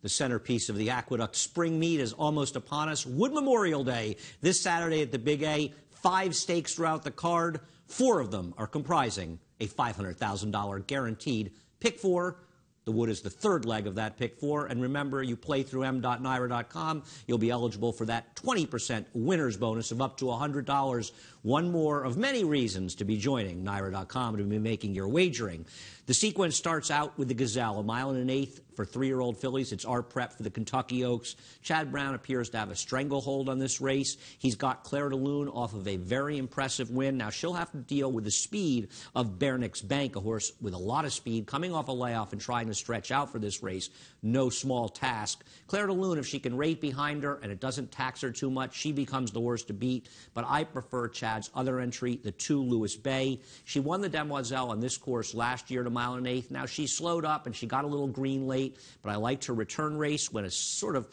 the centerpiece of the Aqueduct Spring Meet is almost upon us. Wood Memorial Day, this Saturday at the Big A. 5 stakes throughout the card. 4 of them are comprising a $500,000 guaranteed. Pick 4. The Wood is the 3rd leg of that pick 4. And remember, you play through m.nira.com. You'll be eligible for that 20% winner's bonus of up to $100. One more of many reasons to be joining nira.com to be making your wagering. The sequence starts out with the Gazelle, 1 1/8 for 3-year-old fillies. It's our prep for the Kentucky Oaks. Chad Brown appears to have a stranglehold on this race. He's got Claire de Lune off of a very impressive win. Now, she'll have to deal with the speed of Bernick's Bank, a horse with a lot of speed, coming off a layoff and trying to stretch out for this race. No small task. Claire de Lune, if she can rate behind her and it doesn't tax her too much, she becomes the horse to beat. But I prefer Chad's other entry, the 2 Lewis Bay. She won the Demoiselle on this course last year at 1 1/8. Now, she slowed up and she got a little green late, but I liked her return race when it's sort of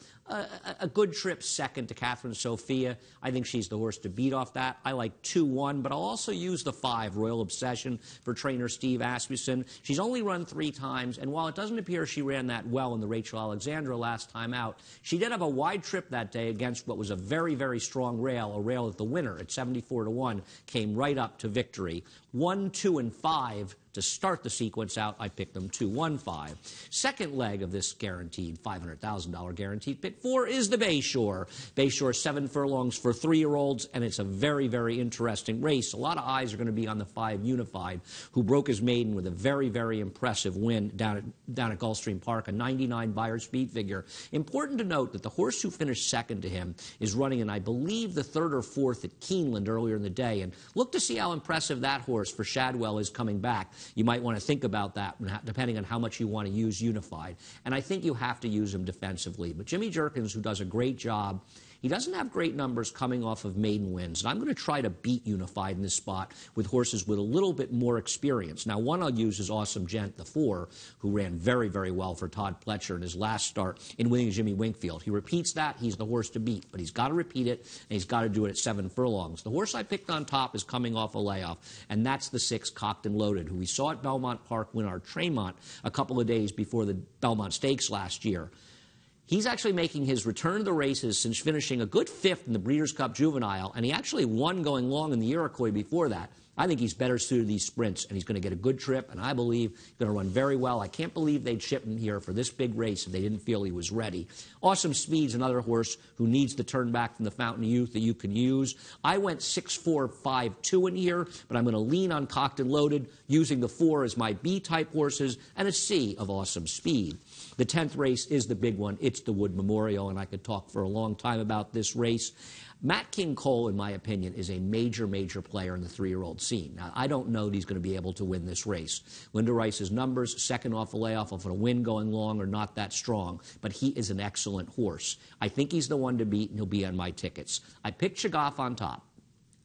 a good trip second to Catherine Sophia. I think she's the horse to beat off that. I like 2-1, but I'll also use the 5, Royal Obsession, for trainer Steve Asmussen. She's only run 3 times, and while it doesn't appear she ran that well in the Rachel Alexandra last time out, she did have a wide trip that day against what was a very, very strong rail, a rail that the winner at 74-1 came right up to victory. 1, 2, and 5 to start the sequence out. I picked them 2, 1, 5. Second leg of this guaranteed $500,000 guaranteed pick 4 is the Bayshore. Bayshore 7 furlongs for 3-year-olds, and it's a very, very interesting race. A lot of eyes are going to be on the 5 Unified, who broke his maiden with a very, very impressive win down at Gulfstream Park, a 99 Beyer speed figure. Important to note that the horse who finished second to him is running in, I believe, the 3rd or 4th at Keeneland earlier in the day. And look to see how impressive that horse for Shadwell is coming back. You might want to think about that depending on how much you want to use Unified. And I think you have to use him defensively. But Jimmy Jerkins, who does a great job, he doesn't have great numbers coming off of maiden wins. And I'm going to try to beat Unified in this spot with horses with a little bit more experience. Now, one I'll use is Awesome Gent, the 4, who ran very, very well for Todd Pletcher in his last start in winning Jimmy Winkfield. He repeats that, he's the horse to beat. But he's got to repeat it, and he's got to do it at 7 furlongs. The horse I picked on top is coming off a layoff, and that's the 6 Cocked and Loaded, who we saw at Belmont Park win our Tremont a couple of days before the Belmont Stakes last year. He's actually making his return to the races since finishing a good 5th in the Breeders' Cup Juvenile, and he actually won going long in the Iroquois before that. I think he's better suited to these sprints, and he's going to get a good trip, and I believe he's going to run very well. I can't believe they'd ship him here for this big race if they didn't feel he was ready. Awesome Speed's another horse who needs the turn back from the Fountain of Youth that you can use. I went 6-4-5-2 in here, but I'm going to lean on Cocked and Loaded, using the 4 as my B-type horses, and a C of Awesome Speed. The 10th race is the big one. It's the Wood Memorial, and I could talk for a long time about this race. Matt King Cole, in my opinion, is a major, major player in the 3-year-old scene. Now, I don't know that he's going to be able to win this race. Linda Rice's numbers, second off a layoff off a win going long, are not that strong, but he is an excellent horse. I think he's the one to beat, and he'll be on my tickets. I picked Shagaf on top.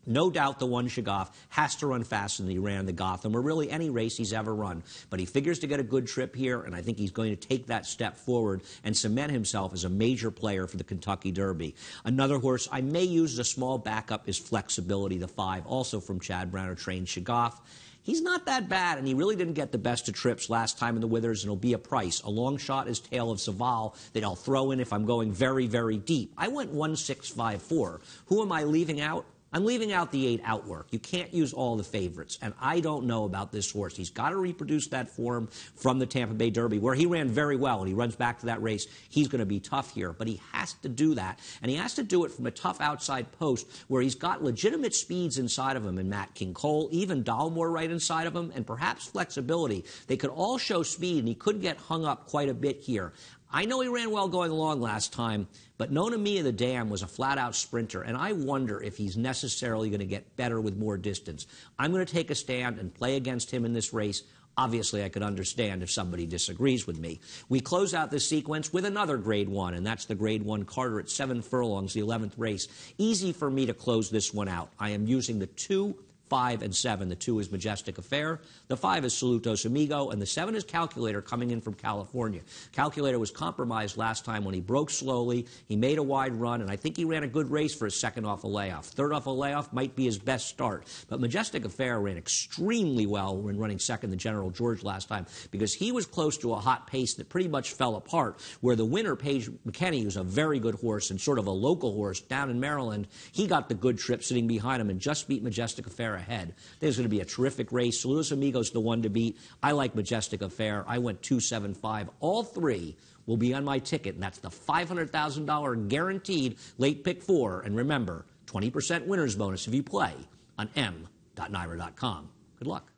No doubt the one Shagaf has to run faster than he ran the Gotham, or really any race he's ever run. But he figures to get a good trip here, and I think he's going to take that step forward and cement himself as a major player for the Kentucky Derby. Another horse I may use as a small backup is Flexibility, the 5, also from Chad Brown, trained Shagaf. He's not that bad, and he really didn't get the best of trips last time in the Withers, and it'll be a price. A long shot is Tale of Saval that I'll throw in if I'm going very, very deep. I went 1-6-5-4. Who am I leaving out? I'm leaving out the 8 Outwork. You can't use all the favorites, and I don't know about this horse. He's got to reproduce that form from the Tampa Bay Derby, where he ran very well, and he runs back to that race. He's going to be tough here, but he has to do that, and he has to do it from a tough outside post where he's got legitimate speeds inside of him, and Matt King Cole, even Dalmore right inside of him, and perhaps Flexibility. They could all show speed, and he could get hung up quite a bit here. I know he ran well going along last time, but Nona Mia the Dam was a flat-out sprinter, and I wonder if he's necessarily going to get better with more distance. I'm going to take a stand and play against him in this race. Obviously, I could understand if somebody disagrees with me. We close out this sequence with another Grade 1, and that's the Grade 1 Carter at 7 furlongs, the 11th race. Easy for me to close this one out. I am using the 2, 5, and 7. The 2 is Majestic Affair. The 5 is Salutos Amigo. And the 7 is Calculator, coming in from California. Calculator was compromised last time when he broke slowly. He made a wide run, and I think he ran a good race for his second off a layoff. Third off a layoff might be his best start. But Majestic Affair ran extremely well when running second to General George last time because he was close to a hot pace that pretty much fell apart, where the winner, Paige McKenney, who's a very good horse and sort of a local horse down in Maryland, he got the good trip sitting behind him and just beat Majestic Affair ahead. There's going to be a terrific race. Saludos Amigos the one to beat. I like Majestic Affair. I went 2-7-5. All 3 will be on my ticket, and that's the $500,000 guaranteed late pick 4. And remember, 20% winner's bonus if you play on m.nira.com. Good luck.